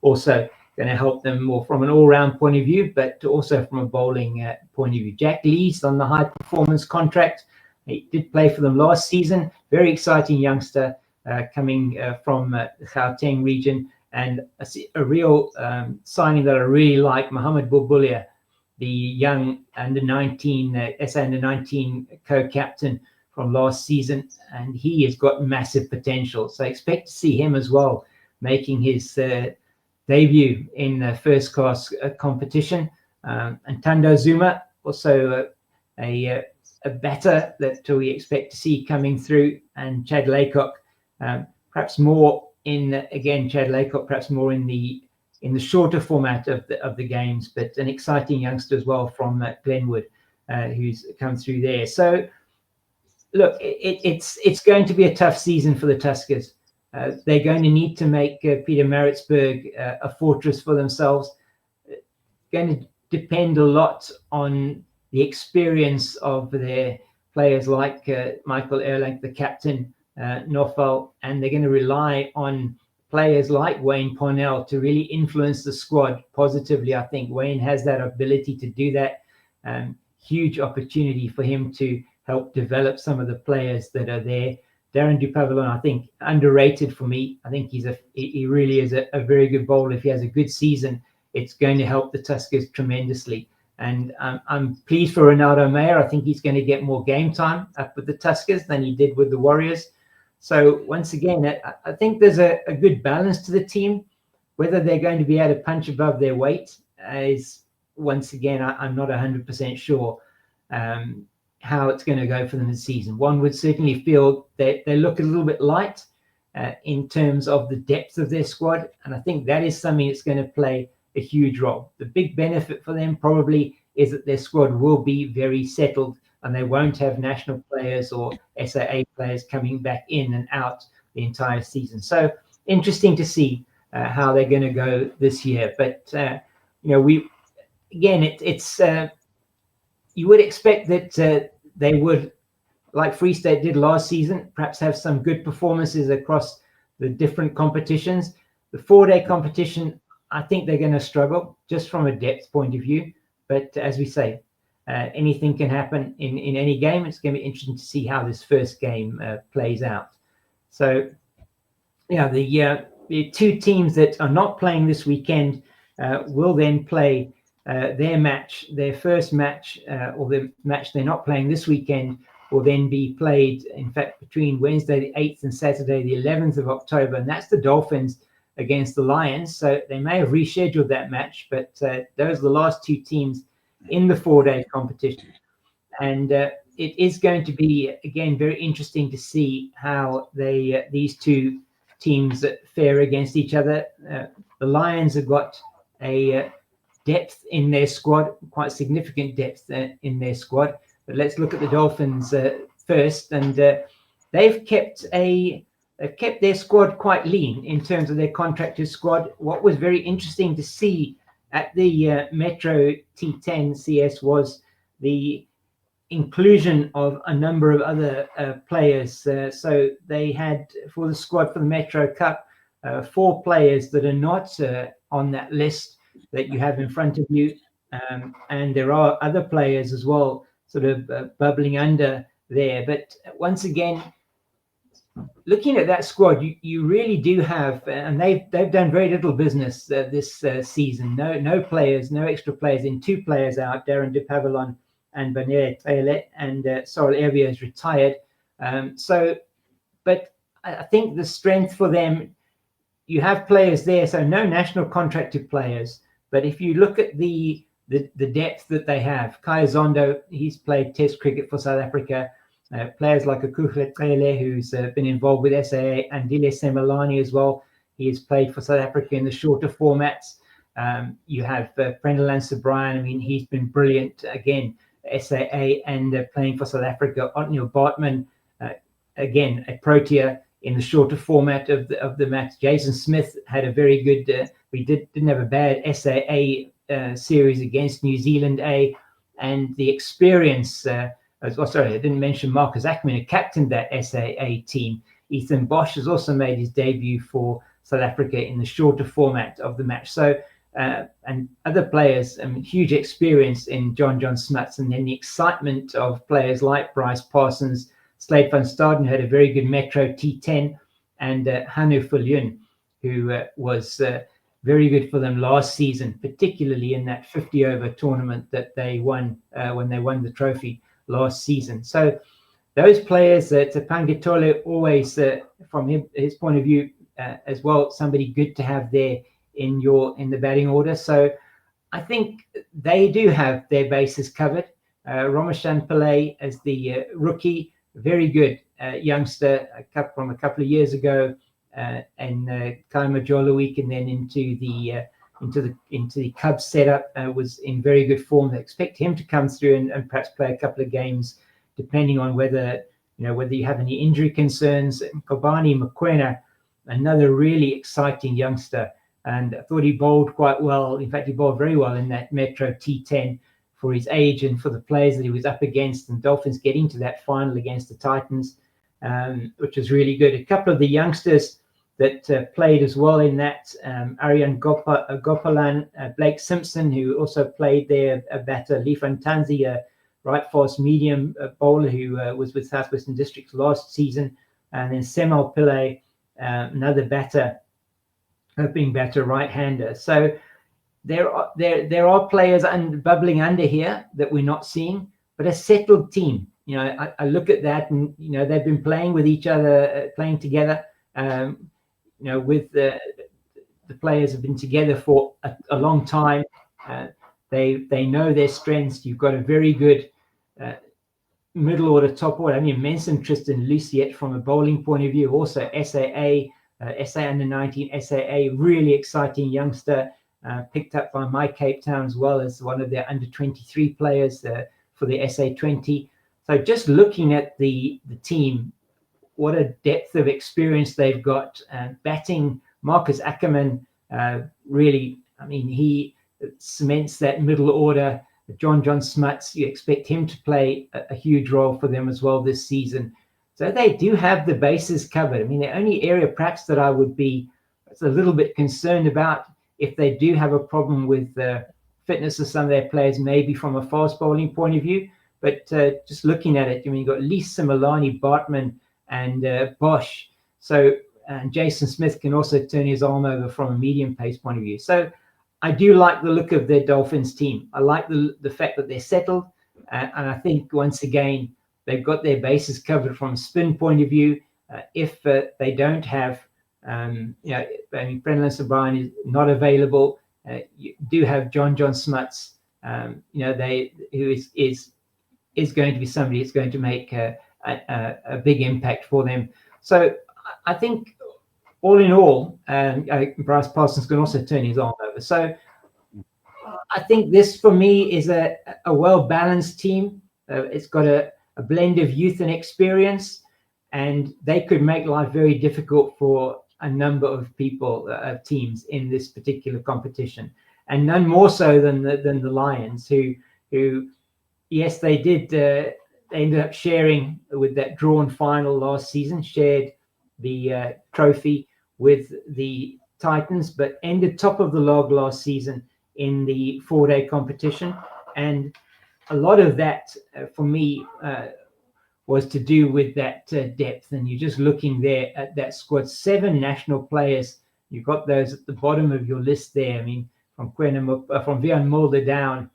also going to help them more from an all-round point of view, but also from a bowling point of view. Jack Lee's on the high performance contract. He did play for them last season. Very exciting youngster coming from the Gauteng region, and a real signing that I really like, Mohamed Bulbulia, the young under-19 SA under-19 co-captain from last season, and he has got massive potential. So I expect to see him as well making his debut in first-class competition. And Tando Zuma, also a batter that we expect to see coming through, and Chad Laycock, perhaps more in, again, Chad Laycock, perhaps more in the in the shorter format of the games, but an exciting youngster as well from Glenwood, who's come through there. So look, it's going to be a tough season for the Tuskers. They're going to need to make Peter Maritzburg a fortress for themselves. Going to depend a lot on the experience of their players like Michael Erlang, the captain, Nofel, and they're going to rely on players like Wayne Parnell to really influence the squad positively. I think Wayne has that ability to do that. Huge opportunity for him to help develop some of the players that are there. Darren du Pavillon, I think, underrated for me. I think he really is a very good bowler. If he has a good season, it's going to help the Tuskers tremendously. And I'm pleased for Ronaldo Mayer. I think he's going to get more game time up with the Tuskers than he did with the Warriors. So once again, I think there's a good balance to the team. Whether they're going to be able to punch above their weight is, once again, I'm not 100% sure how it's going to go for them this season. One would certainly feel that they look a little bit light in terms of the depth of their squad. And I think that is something that's going to play a huge role. The big benefit for them probably is that their squad will be very settled and they won't have national players or SAA players coming back in and out the entire season. So interesting to see how they're going to go this year. But, it's you would expect that they would, like Free State did last season, perhaps have some good performances across the different competitions. The 4-day competition, I think they're going to struggle just from a depth point of view. But as we say, anything can happen in any game. It's going to be interesting to see how this first game plays out. So, the two teams that are not playing this weekend will then play their first match, or the match they're not playing this weekend will then be played, in fact, between Wednesday the 8th and Saturday the 11th of October. And that's the Dolphins against the Lions. So they may have rescheduled that match, but those are the last two teams in the 4-day competition. And it is going to be, again, very interesting to see how these two teams fare against each other. The Lions have got a depth in their squad, quite significant depth in their squad. But let's look at the Dolphins first. And they've kept their squad quite lean in terms of their contracted squad. What was very interesting to see at the Metro T10 CS was the inclusion of a number of other players. So they had, for the squad for the Metro Cup, 4 players that are not on that list that you have in front of you. And there are other players as well, sort of bubbling under there. But once again, looking at that squad, you really do have, and they've done very little business this season. No players, no extra players in. 2 players out, Darren du Pavillon and Banere Taylor, and Sorrel Evia is retired. But I think the strength for them, you have players there, so no national contracted players. But if you look at the depth that they have, Kaya Zondo, he's played Test cricket for South Africa. Players like Akuhle Cele, who's been involved with SAA, and Dile Semelani as well. He has played for South Africa in the shorter formats. You have Prendelan Subrian. I mean, he's been brilliant again, SAA, and playing for South Africa. Otniel Bartman, again, a Protea in the shorter format of the match. Jason Smith had a very good, we didn't have a bad SAA series against New Zealand A, and the experience, I didn't mention Marcus Ackerman, who captained that SAA team. Ethan Bosch has also made his debut for South Africa in the shorter format of the match. So, and other players, huge experience in John Smuts, and then the excitement of players like Bryce Parsons, Slade van Staden, who had a very good Metro T10, and Hanu Fulyun, who was very good for them last season, particularly in that 50-over tournament that they won when they won the trophy last season. So those players, Tapangitole, always, from his point of view as well, somebody good to have there in the batting order. So I think they do have their bases covered. Romashan Pillay as the rookie, very good youngster from a couple of years ago, and Kaima Jolawik, and then into the the Cubs setup, was in very good form. They expect him to come through and perhaps play a couple of games, depending on whether you have any injury concerns. Kobani Mokoena, another really exciting youngster, and I thought he bowled quite well. In fact, he bowled very well in that Metro T10 for his age and for the players that he was up against, and Dolphins getting to that final against the Titans, which was really good. A couple of the youngsters that played as well in that, Aryan Gopalan, Blake Simpson, who also played there, a batter, Lee Fantanzi, a right fast medium bowler who was with Southwestern Districts last season, and then Semal Pillay, another batter, opening batter, right-hander. So there are players bubbling under here that we're not seeing, but a settled team. I look at that, and they've been playing with each other, playing together. With the players have been together for a long time. They know their strengths. You've got a very good middle order, top order. I mean, Menson Tristan Luciet from a bowling point of view, also SAA, SA under-19, SAA, really exciting youngster, picked up by My Cape Town as well as one of their under-23 players for the SA20. So just looking at the team, what a depth of experience they've got. Batting, Marcus Ackerman, really, I mean, he cements that middle order. John Smuts, you expect him to play a huge role for them as well this season. So they do have the bases covered. I mean, the only area perhaps that I would be a little bit concerned about, if they do have a problem with the fitness of some of their players, maybe from a fast bowling point of view. But just looking at it, I mean, you've got Lisa Milani, Bartman, and Bosch. So, and Jason Smith can also turn his arm over from a medium pace point of view. So I do like the look of their Dolphins team. I like the fact that they're settled. And I think, once again, they've got their bases covered from a spin point of view. If they don't have, I mean, Brendan O'Brien is not available. You do have John Smuts, who is going to be somebody that's going to make a big impact for them. So I think, all in all, Bryce Parsons can also turn his arm over. So I think this, for me, is a well-balanced team. It's got a blend of youth and experience, and they could make life very difficult for a number of people, teams in this particular competition, and none more so than the Lions, who yes, they did. They ended up sharing with that drawn final last season, shared the trophy with the Titans, but ended top of the log last season in the 4-day competition. And a lot of that, for me, was to do with that depth. And you're just looking there at that squad, 7 national players. You've got those at the bottom of your list there. I mean, from Vian Mulder down,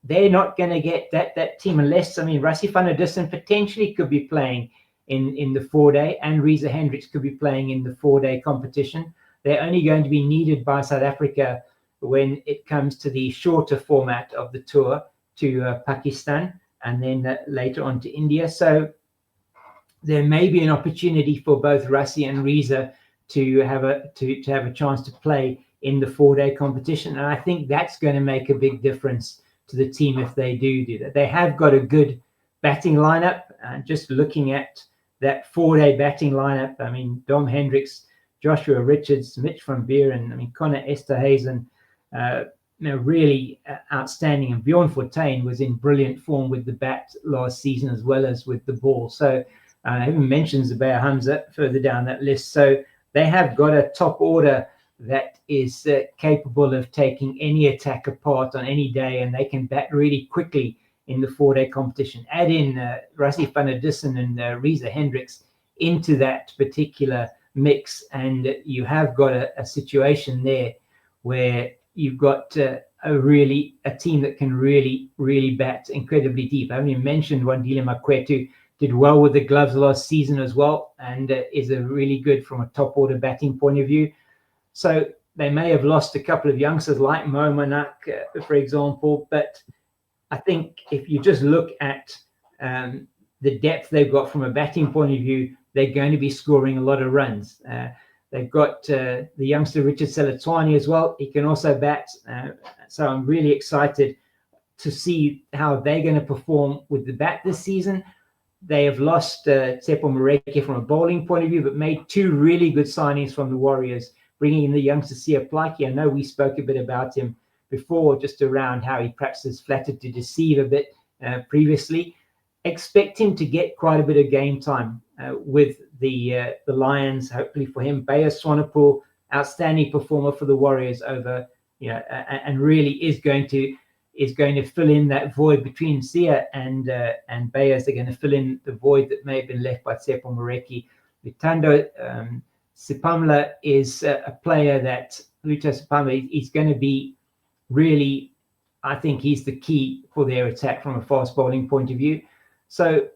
they're not going to get that team unless, I mean, Rassie van der Dussen potentially could be playing in the 4-day, and Reza Hendricks could be playing in the 4-day competition. They're only going to be needed by South Africa when it comes to the shorter format of the tour to Pakistan, and then later on to India. So there may be an opportunity for both Rassie and Reza to have a chance to play in the 4-day competition, and I think that's going to make a big difference to the team if they do that. They have got a good batting lineup, and just looking at that 4-day batting lineup, I mean, Dom Hendricks, Joshua Richards, Mitch van Buren, I mean, Connor Esterhuizen, really outstanding. And Bjorn Fortuin was in brilliant form with the bat last season as well as with the ball. So I even mentioned Zubair Hamza further down that list. So they have got a top order that is capable of taking any attack apart on any day, and they can bat really quickly in the 4-day competition. Add in Rassie van der Dussen and Reza Hendricks into that particular mix, and you have got a situation there where you've got a team that can really bat incredibly deep. I mean, you mentioned Wandile Makwetu did well with the gloves last season as well, and is a really good from a top order batting point of view. So they may have lost a couple of youngsters like Mo Manak, for example, but I think if you just look at the depth they've got from a batting point of view, they're going to be scoring a lot of runs. They've got the youngster Richard Seletwani as well. He can also bat. So I'm really excited to see how they're going to perform with the bat this season. They have lost Tsepo Moreki from a bowling point of view, but made two really good signings from the Warriors, bringing in the youngster Sia Plaiki. I know we spoke a bit about him before, just around how he perhaps has flattered to deceive a bit previously. Expect him to get quite a bit of game time with the Lions. Hopefully for him, Baya Swanepoel, outstanding performer for the Warriors over, and really is going to fill in that void between Sia and Beyers. They're going to fill in the void that may have been left by Tsepo Moreki. Lutando Sipamla is a player that Luto Sipamla, he's going to be really, I think he's the key for their attack from a fast bowling point of view. So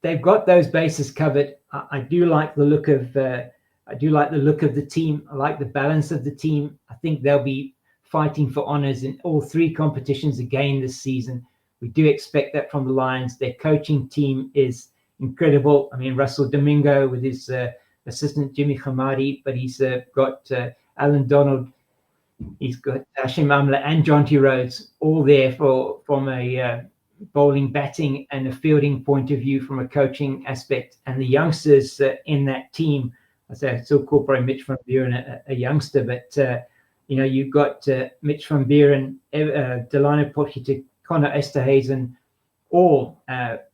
they've got those bases covered. I do like the look of the team. I like the balance of the team. I think they'll be fighting for honours in all three competitions again this season. We do expect that from the Lions. Their coaching team is incredible. I mean, Russell Domingo with his assistant Jimmy Hamadi, but he's got Alan Donald, he's got Hashim Amla and Jonty Rhodes all there from a bowling, batting and a fielding point of view from a coaching aspect. And the youngsters in that team, I say I still call probably Mitch van Buren a youngster, but you've got Mitch van Buren, Delano Potgieter, Connor Esterhazen, all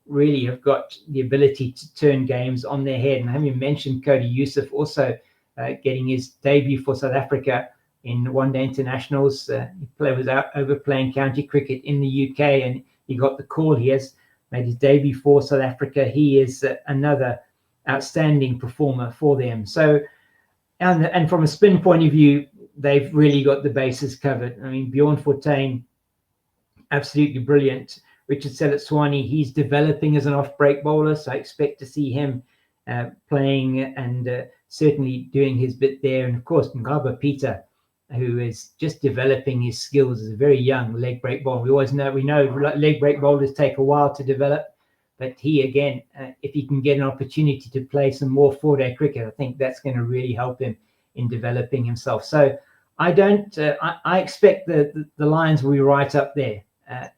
really have got the ability to turn games on their head. And having mentioned Cody Youssef also getting his debut for South Africa in one-day internationals. He was out over playing county cricket in the UK, and he got the call. He has made his debut for South Africa. He is another outstanding performer for them. So, and from a spin point of view, they've really got the bases covered. I mean, Bjorn Fortuin, absolutely brilliant. Richard Seletwani, he's developing as an off-break bowler, so I expect to see him playing and certainly doing his bit there. And of course, Ngaba Peter, who is just developing his skills as a very young leg break bowler. We know leg break bowlers take a while to develop, but he again, if he can get an opportunity to play some more four-day cricket, I think that's going to really help him in developing himself. So I expect the Lions will be right up there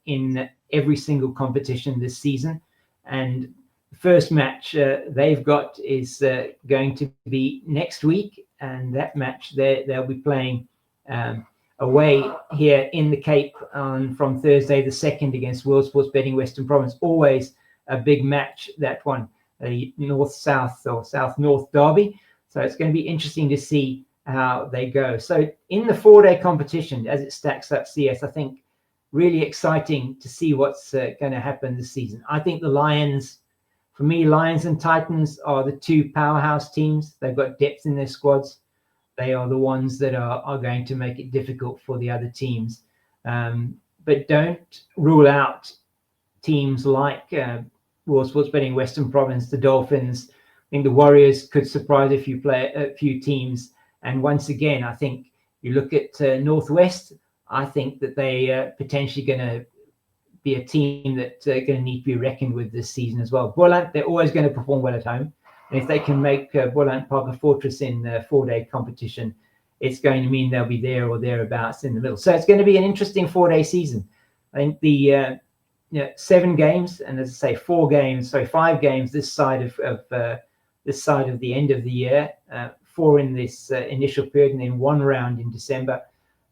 in every single competition this season. And the first match they've got is going to be next week, and that match they'll be playing away here in the Cape from Thursday the 2nd against World Sports Betting Western Province. Always a big match, that one, a north-south or south-north derby. So it's going to be interesting to see how they go. So in the four-day competition, as it stacks up CS, I think really exciting to see what's going to happen this season. I think the Lions, for me, Lions and Titans are the two powerhouse teams. They've got depth in their squads. They are the ones that are going to make it difficult for the other teams. But don't rule out teams like World Sports Betting Western Province, the Dolphins. I think the Warriors could surprise a few teams. And once again, I think you look at Northwest, I think that they potentially going to be a team that going to need to be reckoned with this season as well. Boland, they're always going to perform well at home. And if they can make Boland Parker Fortress in the four-day competition, it's going to mean they'll be there or thereabouts in the middle. So it's going to be an interesting four-day season. I think the 7 games, and as I say, 5 games this side of the end of the year, 4 in this initial period, and then 1 round in December.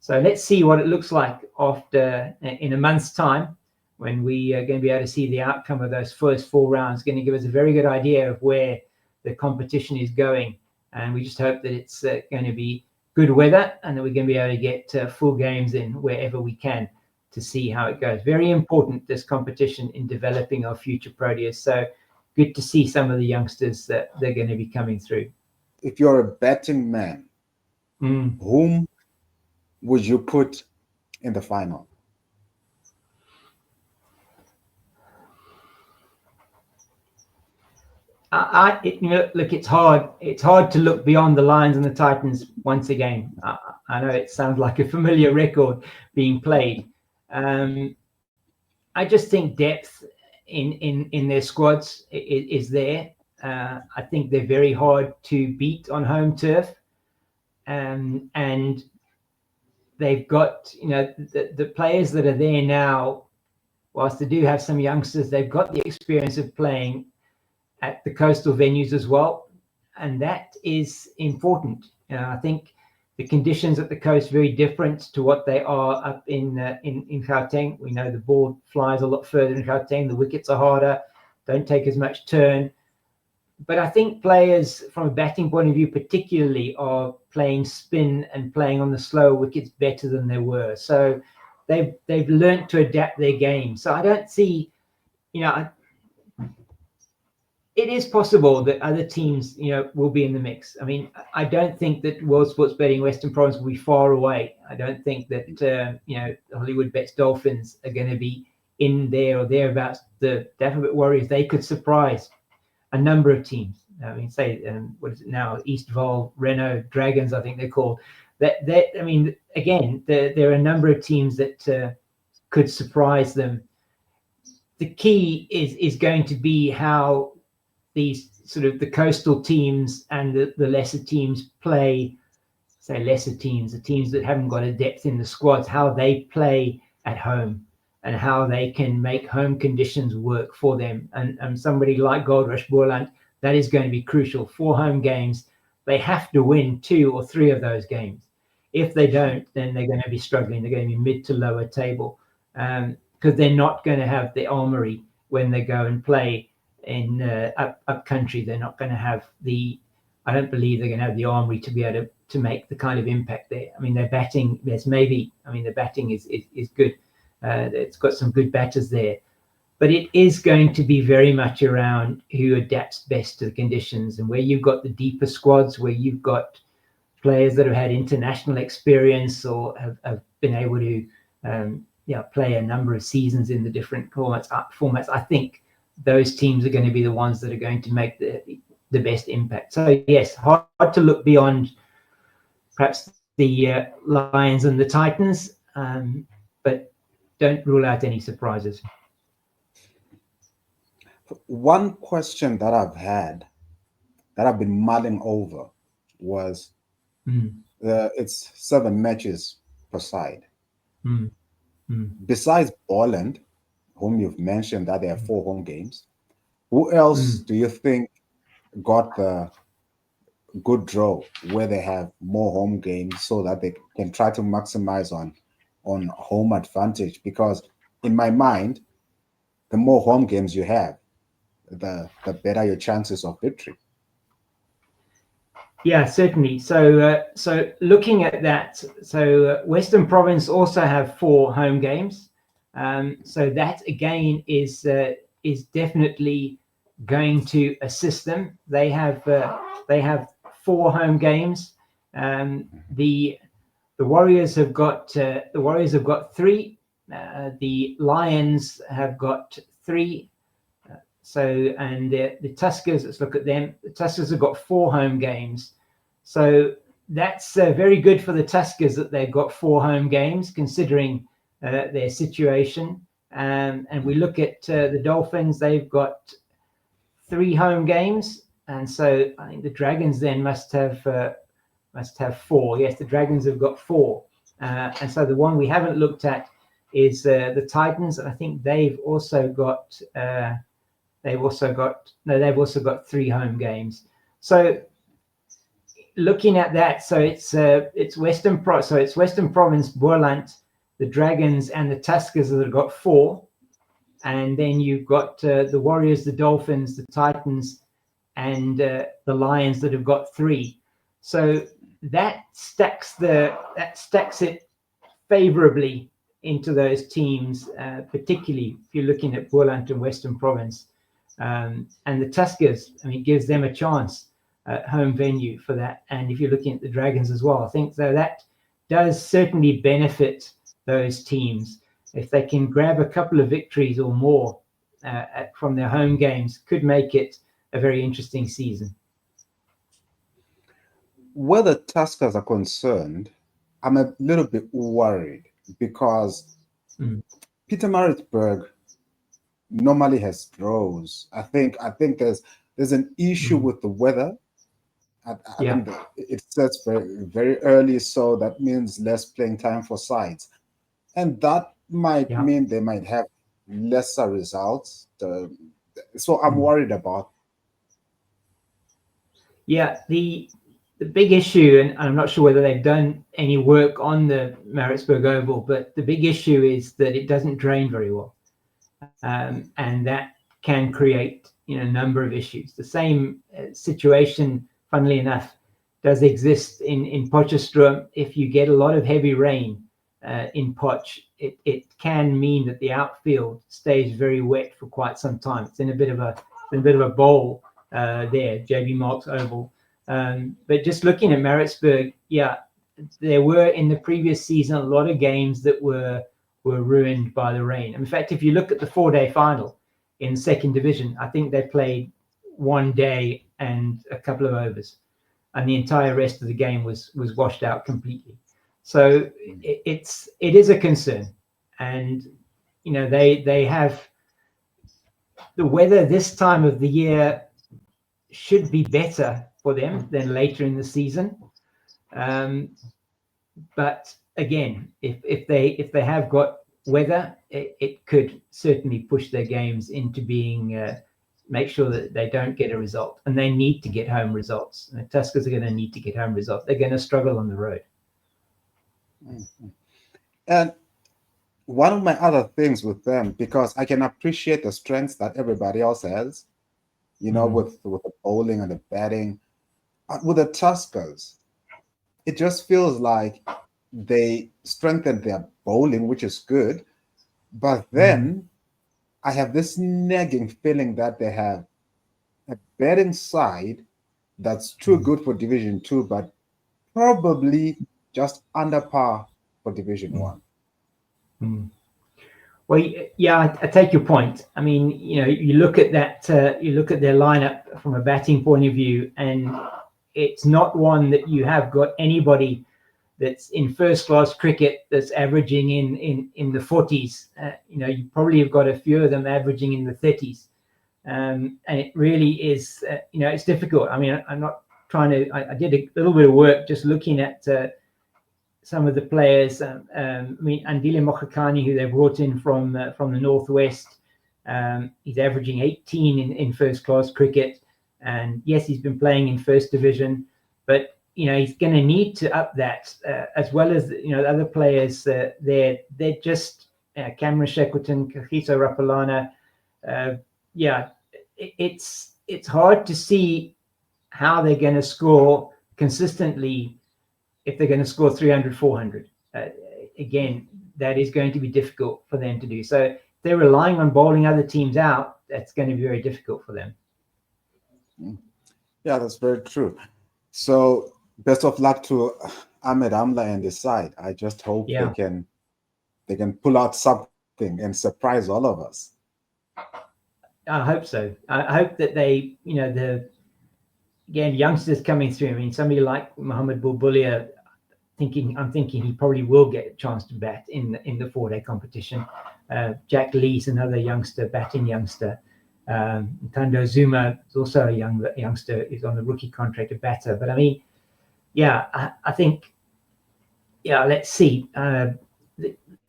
So let's see what it looks like after in a month's time, when we are going to be able to see the outcome of those first 4 rounds. Going to give us a very good idea of where the competition is going, and we just hope that it's going to be good weather and that we're going to be able to get full games in wherever we can to see how it goes. Very important, this competition, in developing our future Proteas. So good to see some of the youngsters that they're going to be coming through. If you're a betting man, whom would you put in the final? Look, it's hard. It's hard to look beyond the Lions and the Titans once again. I know it sounds like a familiar record being played. I just think depth in their squads is there. I think they're very hard to beat on home turf. and they've got, the players that are there now, whilst they do have some youngsters, they've got the experience of playing at the coastal venues as well, and that is important. I think the conditions at the coast are very different to what they are up in Gauteng. We know the ball flies a lot further in Gauteng. The wickets are harder, don't take as much turn. But I think players, from a batting point of view particularly, are playing spin and playing on the slow wickets better than they were. So they've learned to adapt their game. So I don't see, it is possible that other teams, will be in the mix. I mean, I don't think that World Sports Betting Western Province will be far away. I don't think that, the Hollywood Bets Dolphins are going to be in there or thereabouts. The Dapper Warriors, they could surprise a number of teams. I mean, say, what is it now? East Vaal, Renault Dragons, I think they're called. I mean, again, there are a number of teams that could surprise them. The key is going to be how these sort of the coastal teams and the lesser teams play, say lesser teams, the teams that haven't got a depth in the squads, how they play at home and how they can make home conditions work for them. And somebody like Gold Rush Boland, that is going to be crucial. 4 home games, they have to win 2 or 3 of those games. If they don't, then they're going to be struggling. They're going to be mid to lower table, because they're not going to have the armory when they go and play in up country. They're not going to have I don't believe they're going to have the armory to be able to make the kind of impact there. I mean, their batting, the batting is good. It's got some good batters there, but it is going to be very much around who adapts best to the conditions, and where you've got the deeper squads, where you've got players that have had international experience or have been able to play a number of seasons in the different formats. I think those teams are going to be the ones that are going to make the best impact. So yes, hard to look beyond perhaps the Lions and the Titans, but don't rule out any surprises. One question that I've had, that I've been mulling over, was it's 7 matches per side. Besides Boland, whom you've mentioned that there are 4 home games, who else do you think got the good draw where they have more home games so that they can try to maximize on home advantage? Because in my mind, the more home games you have, the better your chances of victory. Yeah, certainly. So looking at that, Western Province also have 4 home games. So that again is definitely going to assist them. They have 4 home games. The Warriors have got 3. The Lions have got 3. And the Tuskers, let's look at them. The Tuskers have got 4 home games. So that's very good for the Tuskers that they've got 4 home games, considering their situation. And we look at the Dolphins, they've got 3 home games. And so I think the Dragons then must have 4. Yes, the Dragons have got 4. And so the one we haven't looked at is the Titans. And I think they've also got 3 home games. So looking at that, so it's Western Province, Boland, the Dragons, and the Tuskers that have got 4, and then you've got the Warriors, the Dolphins, the Titans, and the Lions that have got 3. So that stacks it favorably into those teams, particularly if you're looking at Boland and Western Province. And the Tuskers, gives them a chance at home venue for that. And if you're looking at the Dragons as well, I think that does certainly benefit those teams. If they can grab a couple of victories or more from their home games, could make it a very interesting season. Where the Tuskers are concerned, I'm a little bit worried because Pietermaritzburg normally has draws. I think there's an issue with the weather I think that it starts very, very early, so that means less playing time for sides. And that might mean they might have lesser results. So I'm worried about. Yeah, the big issue, and I'm not sure whether they've done any work on the Maritzburg Oval, but the big issue is that it doesn't drain very well, and that can create a number of issues. The same situation, funnily enough, does exist in Potchefstroom. If you get a lot of heavy rain in Potch, it can mean that the outfield stays very wet for quite some time. It's in a bit of a bowl there, JB Marks Oval. But just looking at Maritzburg, there were in the previous season a lot of games that were ruined by the rain. In fact, if you look at the 4-day final in second division, I think they played 1 day and a couple of overs, and the entire rest of the game was washed out completely. So it is a concern, and they have the weather this time of the year should be better for them than later in the season. But again, if they have got weather, it could certainly push their games into being make sure that they don't get a result, and they need to get home results. The Tuskers are going to need to get home results. They're going to struggle on the road. Mm-hmm. And one of my other things with them, because I can appreciate the strengths that everybody else has, with the bowling and the batting, with the Tuskers, it just feels like they strengthened their bowling, which is good, but then I have this nagging feeling that they have a batting side that's too good for Division 2, but probably just under par for Division 1. Well, yeah, I take your point. I mean, you look at that, you look at their lineup from a batting point of view, and it's not one that you have got anybody that's in first class cricket that's averaging in the 40s. You probably have got a few of them averaging in the 30s, and it really is. It's difficult. I mean, I'm not trying to. I did a little bit of work just looking at some of the players. I mean, Andile Mokhakani, who they brought in from the Northwest, he's averaging 18 in first class cricket, and yes, he's been playing in first division, but he's going to need to up that, as well as the other players. They're just Cameron Shackleton, Kagiso Rapalana. It's hard to see how they're going to score consistently if they're going to score 300, 400. Again, that is going to be difficult for them to do. So if they're relying on bowling other teams out, that's going to be very difficult for them. Yeah, that's very true. So best of luck to Ahmed Amla and his side. I just hope they can pull out something and surprise all of us. I hope so. I hope that they, youngsters coming through. I mean, somebody like Mohamed Bulbulia, I'm thinking he probably will get a chance to bat in the 4-day competition. Jack Lee's another batting youngster. Tando Zuma is also a youngster. He's on the rookie contract, a batter. But I mean, I think, let's see.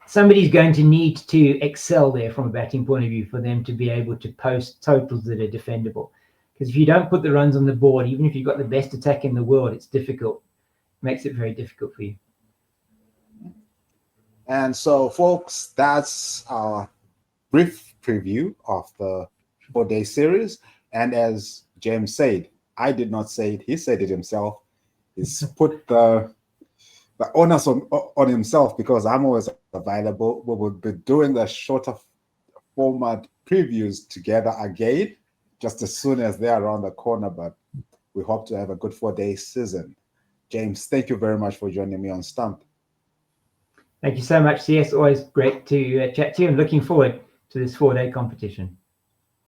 Somebody's going to need to excel there from a batting point of view for them to be able to post totals that are defendable. Because if you don't put the runs on the board, even if you've got the best attack in the world, it's difficult. It makes it very difficult for you. And so, folks, that's our brief preview of the 4-day series. And as James said, I did not say it, he said it himself. He's put the onus on himself, because I'm always available. We will be doing the shorter format previews together again, just as soon as they're around the corner. But we hope to have a good 4-day season. James, thank you very much for joining me on Stump. Thank you so much, CS. Always great to chat to you, and looking forward to this 4-day competition.